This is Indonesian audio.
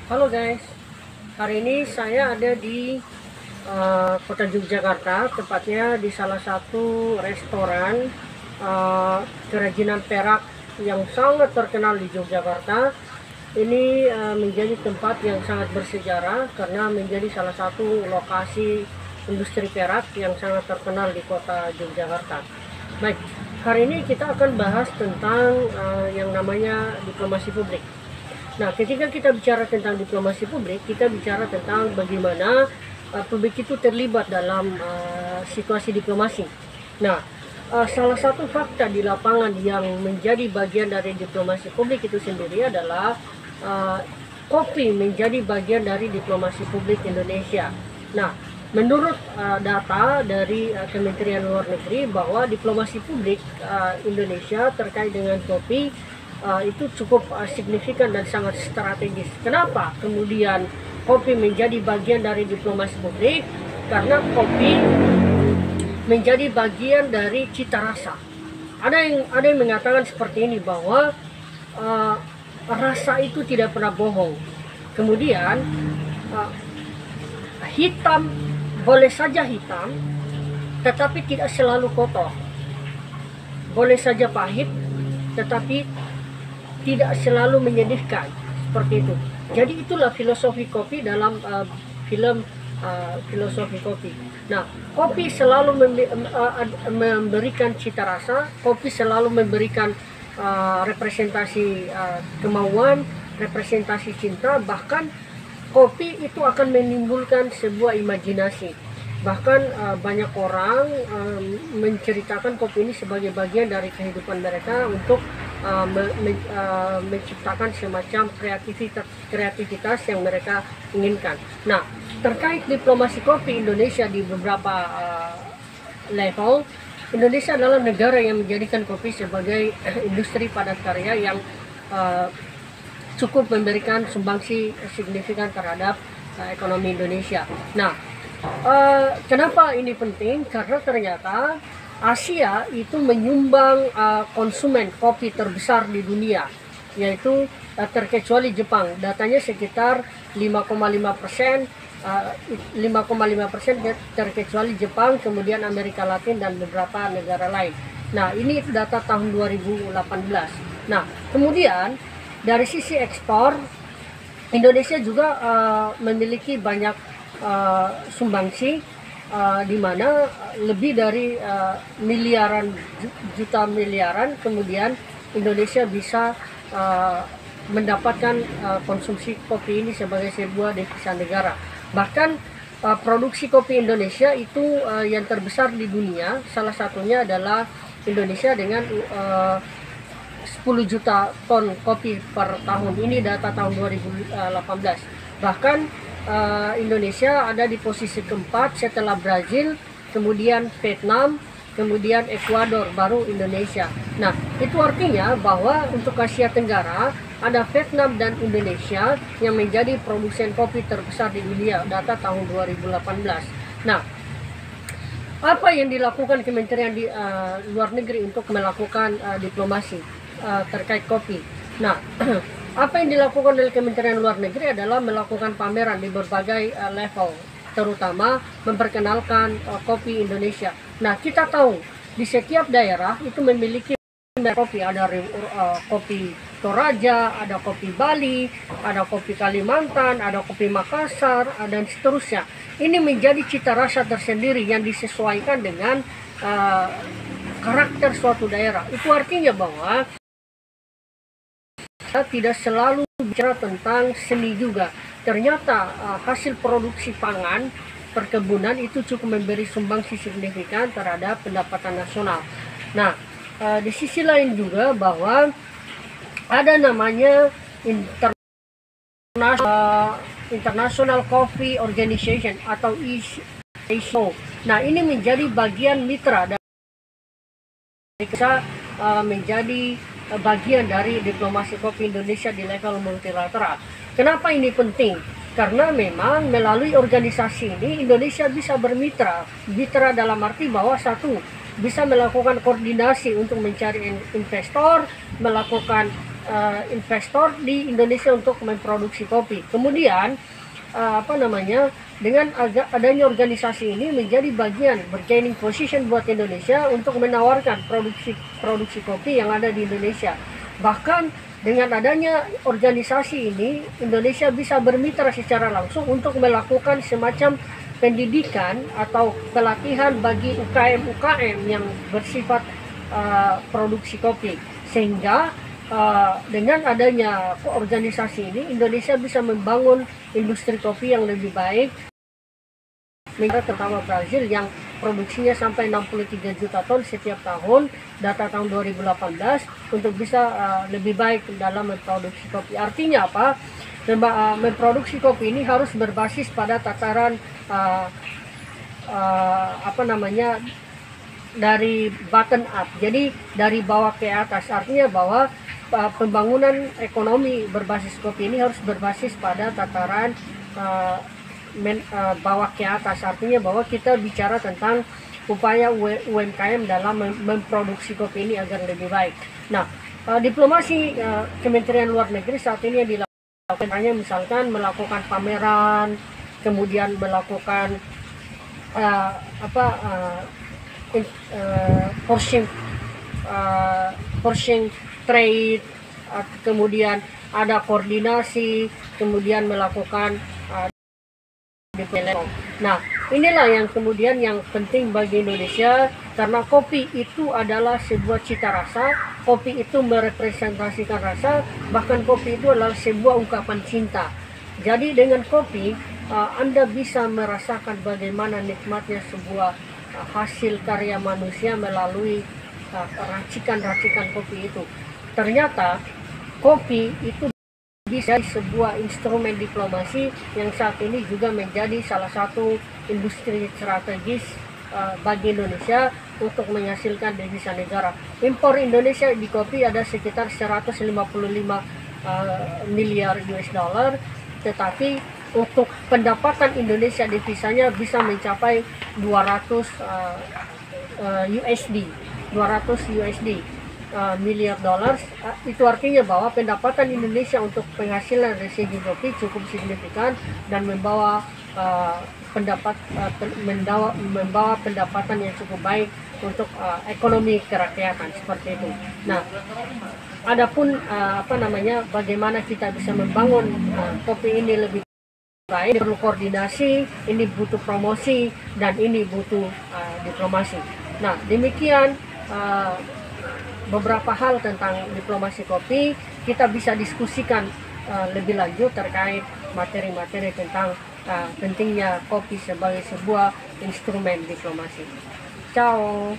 Halo guys, hari ini saya ada di kota Yogyakarta, tepatnya di salah satu restoran kerajinan perak yang sangat terkenal di Yogyakarta. Ini menjadi tempat yang sangat bersejarah karena menjadi salah satu lokasi industri perak yang sangat terkenal di kota Yogyakarta. Baik, hari ini kita akan bahas tentang yang namanya diplomasi publik. Nah, ketika kita bicara tentang diplomasi publik, kita bicara tentang bagaimana publik itu terlibat dalam situasi diplomasi. Nah, salah satu fakta di lapangan yang menjadi bagian dari diplomasi publik itu sendiri adalah kopi menjadi bagian dari diplomasi publik Indonesia. Nah, menurut data dari Kementerian Luar Negeri bahwa diplomasi publik Indonesia terkait dengan kopi itu cukup signifikan dan sangat strategis. Kenapa kemudian kopi menjadi bagian dari diplomasi publik? Karena kopi menjadi bagian dari cita rasa. Ada yang mengatakan seperti ini bahwa rasa itu tidak pernah bohong. Kemudian hitam boleh saja hitam, tetapi tidak selalu kotor. Boleh saja pahit, tetapi tidak selalu menyedihkan, seperti itu. Jadi itulah filosofi kopi dalam film filosofi kopi. Nah, kopi selalu memberikan cita rasa, kopi selalu memberikan representasi kemauan, representasi cinta, bahkan kopi itu akan menimbulkan sebuah imajinasi. Bahkan banyak orang menceritakan kopi ini sebagai bagian dari kehidupan mereka untuk menciptakan semacam kreativitas yang mereka inginkan. Nah, terkait diplomasi kopi Indonesia di beberapa level, Indonesia adalah negara yang menjadikan kopi sebagai industri padat karya yang cukup memberikan sumbangsi signifikan terhadap ekonomi Indonesia. Nah, kenapa ini penting? Karena ternyata Asia itu menyumbang konsumen kopi terbesar di dunia, yaitu terkecuali Jepang. Datanya sekitar 5,5%, 5,5% terkecuali Jepang, kemudian Amerika Latin dan beberapa negara lain. Nah, ini data tahun 2018. Nah, kemudian dari sisi ekspor, Indonesia juga memiliki banyak sumbangsi, di mana lebih dari juta miliaran, kemudian Indonesia bisa mendapatkan konsumsi kopi ini sebagai sebuah devisa negara. Bahkan produksi kopi Indonesia itu yang terbesar di dunia, salah satunya adalah Indonesia dengan 10 juta ton kopi per tahun. Ini data tahun 2018. Bahkan Indonesia ada di posisi keempat setelah Brazil, kemudian Vietnam, kemudian Ekuador, baru Indonesia. Nah, itu artinya bahwa untuk Asia Tenggara ada Vietnam dan Indonesia yang menjadi produsen kopi terbesar di dunia, data tahun 2018. Nah, apa yang dilakukan Kementerian Luar Negeri untuk melakukan diplomasi terkait kopi? Nah, apa yang dilakukan oleh Kementerian Luar Negeri adalah melakukan pameran di berbagai level, terutama memperkenalkan kopi Indonesia. Nah, kita tahu di setiap daerah itu memiliki kopi, ada kopi Toraja, ada kopi Bali, ada kopi Kalimantan, ada kopi Makassar, dan seterusnya. Ini menjadi cita rasa tersendiri yang disesuaikan dengan karakter suatu daerah. Itu artinya bahwa tidak selalu bicara tentang seni juga. Ternyata hasil produksi pangan perkebunan itu cukup memberi sumbangsi signifikan terhadap pendapatan nasional. Nah, di sisi lain juga bahwa ada namanya International Coffee Organization atau ISO. Nah, ini menjadi bagian mitra dan bisa menjadi bagian dari diplomasi kopi Indonesia di level multilateral. Kenapa ini penting? Karena memang melalui organisasi ini Indonesia bisa bermitra. Mitra dalam arti bahwa satu, bisa melakukan koordinasi untuk mencari investor, melakukan investor di Indonesia untuk memproduksi kopi. Kemudian dengan adanya organisasi ini menjadi bagian bargaining position buat Indonesia untuk menawarkan produksi kopi yang ada di Indonesia. Bahkan dengan adanya organisasi ini, Indonesia bisa bermitra secara langsung untuk melakukan semacam pendidikan atau pelatihan bagi UKM-UKM yang bersifat produksi kopi, sehingga dengan adanya organisasi ini Indonesia bisa membangun industri kopi yang lebih baik. Negara terutama Brazil yang produksinya sampai 63 juta ton setiap tahun, data tahun 2018, untuk bisa lebih baik dalam memproduksi kopi. Artinya apa? Memproduksi kopi ini harus berbasis pada tataran dari bottom up, jadi dari bawah ke atas. Artinya bahwa pembangunan ekonomi berbasis kopi ini harus berbasis pada tataran bawah ke atas. Artinya bahwa kita bicara tentang upaya UMKM dalam memproduksi kopi ini agar lebih baik. Nah, diplomasi Kementerian Luar Negeri saat ini yang dilakukan hanya misalkan melakukan pameran, kemudian melakukan forcing trade, kemudian ada koordinasi, kemudian melakukan diplomasi. Nah, inilah yang kemudian yang penting bagi Indonesia, karena kopi itu adalah sebuah cita rasa, kopi itu merepresentasikan rasa, bahkan kopi itu adalah sebuah ungkapan cinta. Jadi dengan kopi Anda bisa merasakan bagaimana nikmatnya sebuah hasil karya manusia melalui racikan-racikan kopi itu. Ternyata kopi itu bisa sebuah instrumen diplomasi yang saat ini juga menjadi salah satu industri strategis bagi Indonesia untuk menghasilkan devisa negara. Impor Indonesia di kopi ada sekitar 155 miliar US dollar, tetapi untuk pendapatan Indonesia devisanya bisa mencapai 200 USD miliar dolar. Itu artinya bahwa pendapatan Indonesia untuk penghasilan dari segi kopi cukup signifikan dan membawa pendapatan yang cukup baik untuk ekonomi kerakyatan, seperti itu. Nah, adapun bagaimana kita bisa membangun kopi ini lebih baik, perlu koordinasi, ini butuh promosi, dan ini butuh diplomasi. Nah, demikian beberapa hal tentang diplomasi kopi. Kita bisa diskusikan lebih lanjut terkait materi-materi tentang pentingnya kopi sebagai sebuah instrumen diplomasi. Ciao.